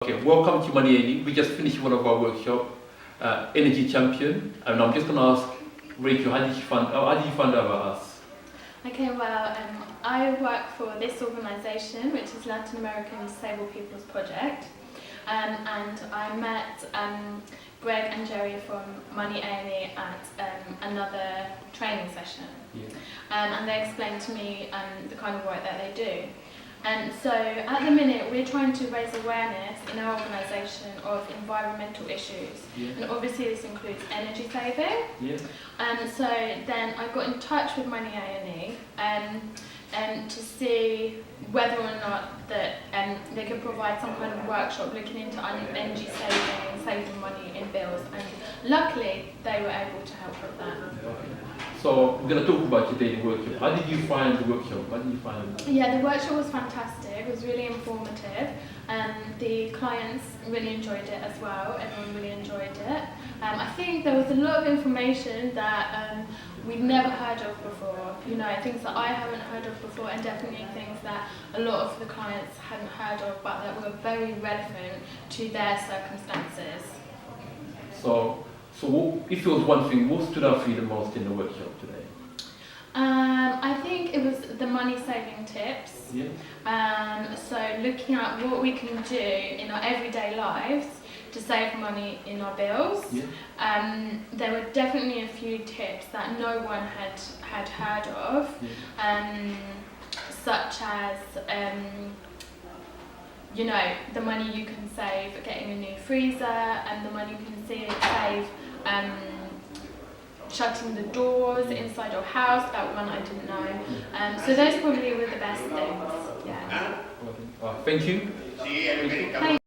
Okay, welcome to Money Eni. We just finished one of our workshop, Energy Champion, and I'm just going to ask Rachel, how did you find about us? Okay, well, I work for this organisation, which is Latin American Disabled People's Project, and I met Greg and Jerry from Money Eni at another training session, and they explained to me the kind of work that they do. And so at the minute we're trying to raise awareness in our organisation of environmental issues, and obviously this includes energy saving. So then I got in touch with Money Eni to see whether or not that they could provide some kind of workshop looking into energy saving money in bills, and luckily they were able to help with that. So we're going to talk about your daily workshop. How did you find the workshop? Yeah, the workshop was fantastic. It was really informative, and the clients really enjoyed it as well. Everyone really enjoyed it. I think there was a lot of information that we'd never heard of before. You know, things that I haven't heard of before, and definitely things that a lot of the clients hadn't heard of, but that were very relevant to their circumstances. So if it was one thing, what stood out for you the most in the workshop today? I think it was the money saving tips. So looking at what we can do in our everyday lives to save money in our bills. There were definitely a few tips that no one had heard of, such as you know, the money you can save getting a new freezer, and the money you can save shutting the doors inside your house. That one I didn't know. So those probably were the best things. Yeah. Thank you. Thank